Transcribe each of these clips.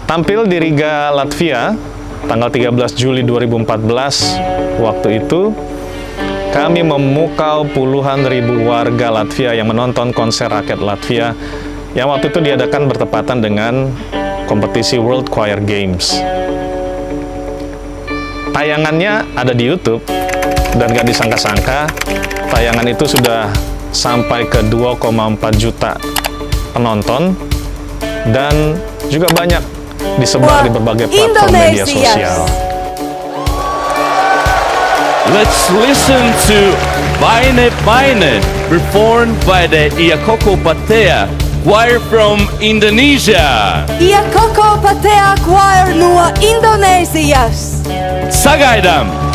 Tampil di Riga, Latvia, tanggal 13 Juli 2014, waktu itu kami memukau puluhan ribu warga Latvia yang menonton konser rakyat Latvia yang waktu itu diadakan bertepatan dengan kompetisi World Choir Games. Tayangannya ada di YouTube, dan gak disangka-sangka tayangan itu sudah sampai ke 2,4 juta penonton dan juga banyak disebar di berbagai platform media sosial. Let's listen to Baine Baine, performed by the Iakoko Patea Choir from Indonesia. Iakoko Patea Choir no Indonesia. Sagaidam.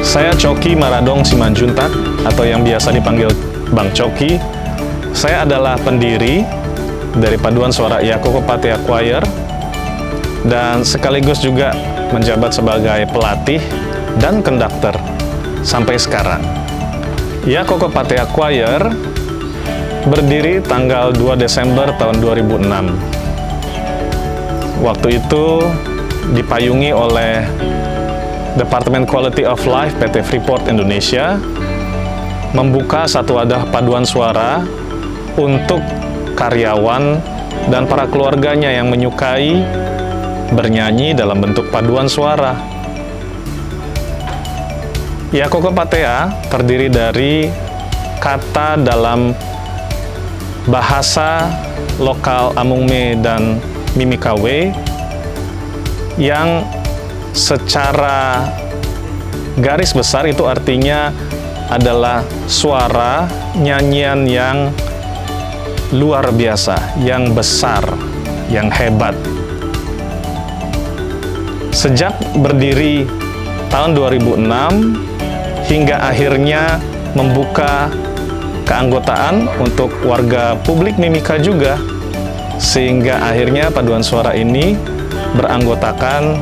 Saya Coki Maradong Simanjuntak, atau yang biasa dipanggil Bang Coki. Saya adalah pendiri dari paduan suara Iakoko Patea Choir dan sekaligus juga menjabat sebagai pelatih dan konduktor sampai sekarang. Iakoko Patea Choir berdiri tanggal 2 Desember tahun 2006. Waktu itu dipayungi oleh Departemen Quality of Life PT Freeport Indonesia membuka satu wadah paduan suara untuk karyawan dan para keluarganya yang menyukai bernyanyi dalam bentuk paduan suara. Iakoko Patea terdiri dari kata dalam bahasa lokal Amungme dan Mimikawe yang secara garis besar itu artinya adalah suara nyanyian yang luar biasa, yang besar, yang hebat. Sejak berdiri tahun 2006 hingga akhirnya membuka keanggotaan untuk warga publik Mimika juga, sehingga akhirnya paduan suara ini beranggotakan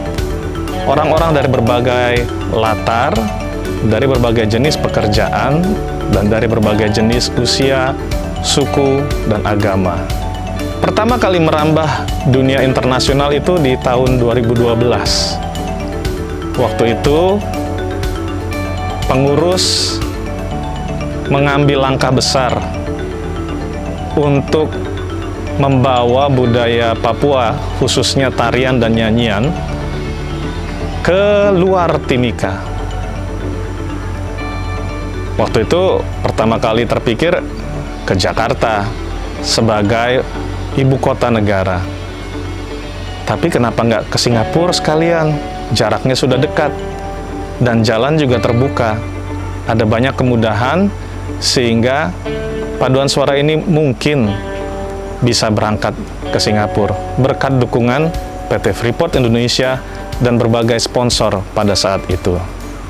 orang-orang dari berbagai latar, dari berbagai jenis pekerjaan, dan dari berbagai jenis usia, suku, dan agama. Pertama kali merambah dunia internasional itu di tahun 2012. Waktu itu, pengurus mengambil langkah besar untuk membawa budaya Papua, khususnya tarian dan nyanyian, ke luar Timika. Waktu itu pertama kali terpikir ke Jakarta sebagai ibu kota negara. Tapi kenapa nggak ke Singapura sekalian? Jaraknya sudah dekat dan jalan juga terbuka. Ada banyak kemudahan sehingga paduan suara ini mungkin bisa berangkat ke Singapura berkat dukungan PT Freeport Indonesia dan berbagai sponsor pada saat itu.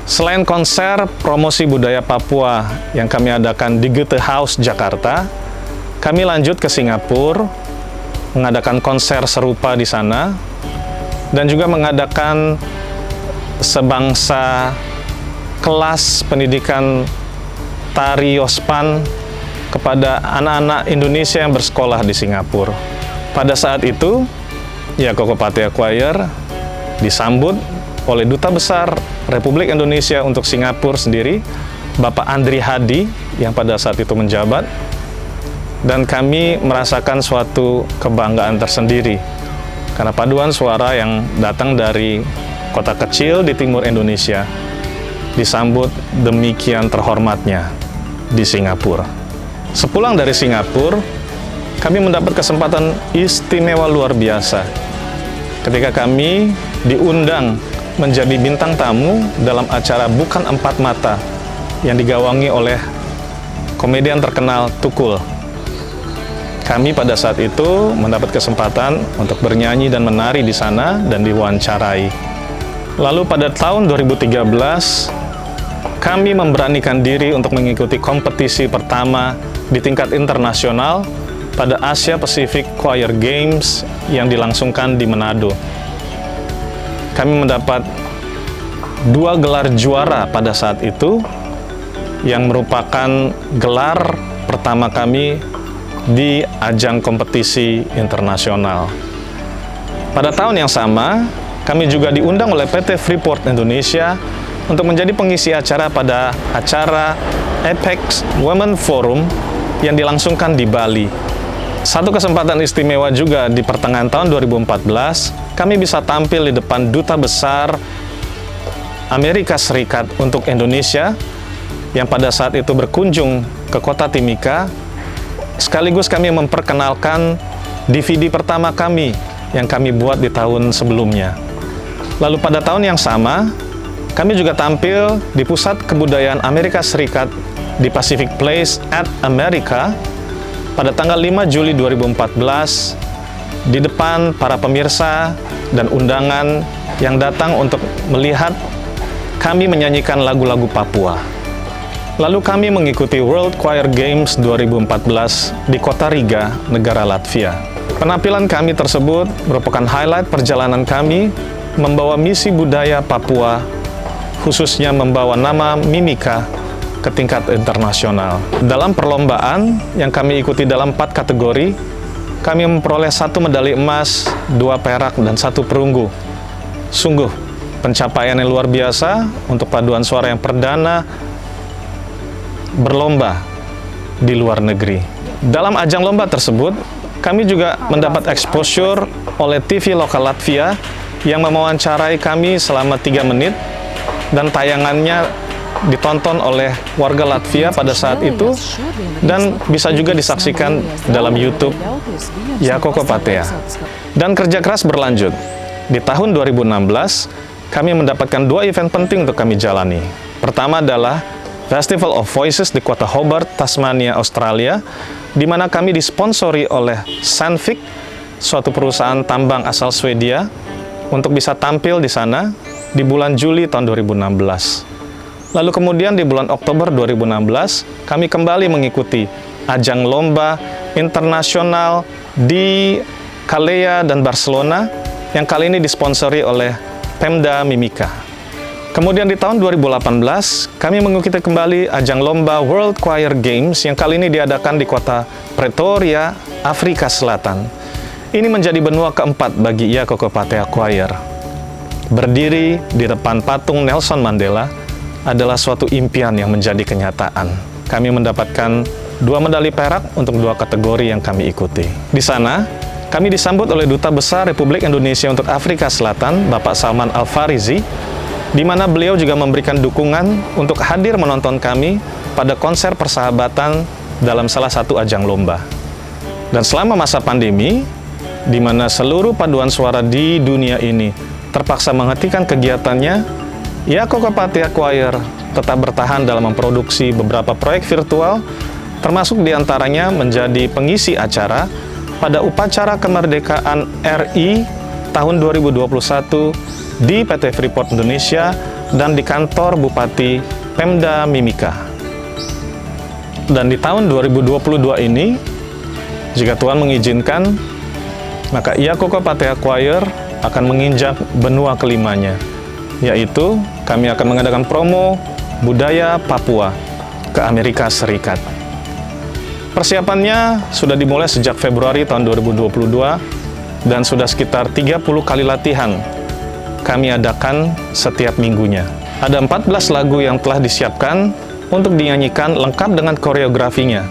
Selain konser promosi budaya Papua yang kami adakan di Goethe House, Jakarta, kami lanjut ke Singapura, mengadakan konser serupa di sana, dan juga mengadakan sebangsa kelas pendidikan tari Yospan kepada anak-anak Indonesia yang bersekolah di Singapura. Pada saat itu, Iakoko Patea Choir disambut oleh Duta Besar Republik Indonesia untuk Singapura sendiri, Bapak Andri Hadi, yang pada saat itu menjabat, dan kami merasakan suatu kebanggaan tersendiri karena paduan suara yang datang dari kota kecil di timur Indonesia disambut demikian terhormatnya di Singapura. Sepulang dari Singapura, kami mendapat kesempatan istimewa luar biasa ketika kami diundang menjadi bintang tamu dalam acara Bukan Empat Mata yang digawangi oleh komedian terkenal Tukul. Kami pada saat itu mendapat kesempatan untuk bernyanyi dan menari di sana dan diwawancarai. Lalu pada tahun 2013, kami memberanikan diri untuk mengikuti kompetisi pertama di tingkat internasional pada Asia Pacific Choir Games yang dilangsungkan di Manado. Kami mendapat 2 gelar juara pada saat itu, yang merupakan gelar pertama kami di ajang kompetisi internasional. Pada tahun yang sama, kami juga diundang oleh PT Freeport Indonesia untuk menjadi pengisi acara pada acara Apex Women Forum yang dilangsungkan di Bali. Satu kesempatan istimewa juga di pertengahan tahun 2014, kami bisa tampil di depan Duta Besar Amerika Serikat untuk Indonesia yang pada saat itu berkunjung ke kota Timika. Sekaligus kami memperkenalkan DVD pertama kami yang kami buat di tahun sebelumnya. Lalu pada tahun yang sama, kami juga tampil di Pusat Kebudayaan Amerika Serikat di Pacific Place at America pada tanggal 5 Juli 2014 di depan para pemirsa dan undangan yang datang untuk melihat kami menyanyikan lagu-lagu Papua. Lalu kami mengikuti World Choir Games 2014 di kota Riga, negara Latvia. Penampilan kami tersebut merupakan highlight perjalanan kami membawa misi budaya Papua, khususnya membawa nama Mimika ke tingkat internasional. Dalam perlombaan yang kami ikuti dalam 4 kategori, kami memperoleh 1 medali emas, 2 perak, dan 1 perunggu. Sungguh, pencapaian yang luar biasa untuk paduan suara yang perdana berlomba di luar negeri. Dalam ajang lomba tersebut, kami juga mendapat exposure oleh TV lokal Latvia yang mewawancarai kami selama 3 menit dan tayangannya ditonton oleh warga Latvia pada saat itu dan bisa juga disaksikan dalam YouTube Ya Koko Patea. Dan kerja keras berlanjut. Di tahun 2016, kami mendapatkan 2 event penting untuk kami jalani. Pertama adalah Festival of Voices di kota Hobart, Tasmania, Australia, di mana kami disponsori oleh Sandvik, suatu perusahaan tambang asal Swedia, untuk bisa tampil di sana di bulan Juli tahun 2016. Lalu kemudian di bulan Oktober 2016, kami kembali mengikuti ajang lomba internasional di Calella dan Barcelona, yang kali ini disponsori oleh Pemda Mimika. Kemudian di tahun 2018, kami mengikuti kembali ajang lomba World Choir Games yang kali ini diadakan di kota Pretoria, Afrika Selatan. Ini menjadi benua keempat bagi Ya Koko Patea Choir. Berdiri di depan patung Nelson Mandela adalah suatu impian yang menjadi kenyataan. Kami mendapatkan 2 medali perak untuk 2 kategori yang kami ikuti. Di sana, kami disambut oleh Duta Besar Republik Indonesia untuk Afrika Selatan, Bapak Salman Al-Farizi, di mana beliau juga memberikan dukungan untuk hadir menonton kami pada konser persahabatan dalam salah satu ajang lomba. Dan selama masa pandemi, di mana seluruh paduan suara di dunia ini terpaksa menghentikan kegiatannya, Ya Koko Patea Choir tetap bertahan dalam memproduksi beberapa proyek virtual, termasuk diantaranya menjadi pengisi acara pada upacara kemerdekaan RI tahun 2021 di PT Freeport Indonesia dan di kantor Bupati Pemda Mimika. Dan di tahun 2022 ini, jika Tuhan mengizinkan, maka Ya Koko Patea Choir akan menginjak benua kelimanya, yaitu kami akan mengadakan promo budaya Papua ke Amerika Serikat. Persiapannya sudah dimulai sejak Februari tahun 2022 dan sudah sekitar 30 kali latihan kami adakan setiap minggunya. Ada 14 lagu yang telah disiapkan untuk dinyanyikan lengkap dengan koreografinya,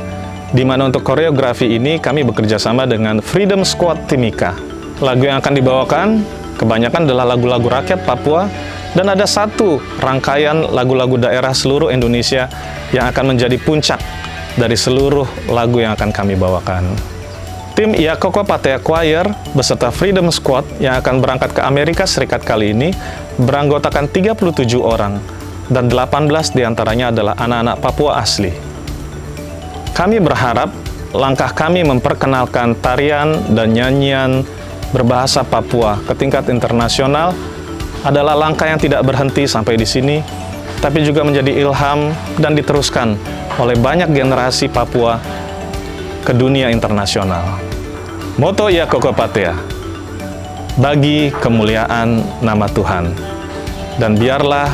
di mana untuk koreografi ini kami bekerja sama dengan Freedom Squad Timika. Lagu yang akan dibawakan kebanyakan adalah lagu-lagu rakyat Papua, dan ada 1 rangkaian lagu-lagu daerah seluruh Indonesia yang akan menjadi puncak dari seluruh lagu yang akan kami bawakan. Tim Ya Koko Patea Choir beserta Freedom Squad yang akan berangkat ke Amerika Serikat kali ini beranggotakan 37 orang, dan 18 diantaranya adalah anak-anak Papua asli. Kami berharap langkah kami memperkenalkan tarian dan nyanyian berbahasa Papua ke tingkat internasional adalah langkah yang tidak berhenti sampai di sini, tapi juga menjadi ilham dan diteruskan oleh banyak generasi Papua ke dunia internasional. Moto Ia Koko Patea, bagi kemuliaan nama Tuhan. Dan biarlah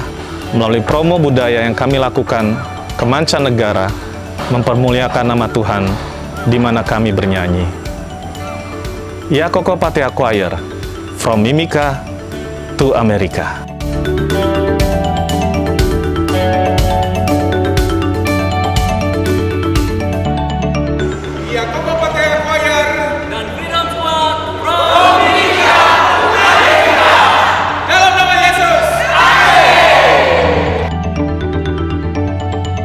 melalui promo budaya yang kami lakukan ke mancanegara, mempermuliakan nama Tuhan di mana kami bernyanyi. Ia Koko Patea Choir, from Mimika to America.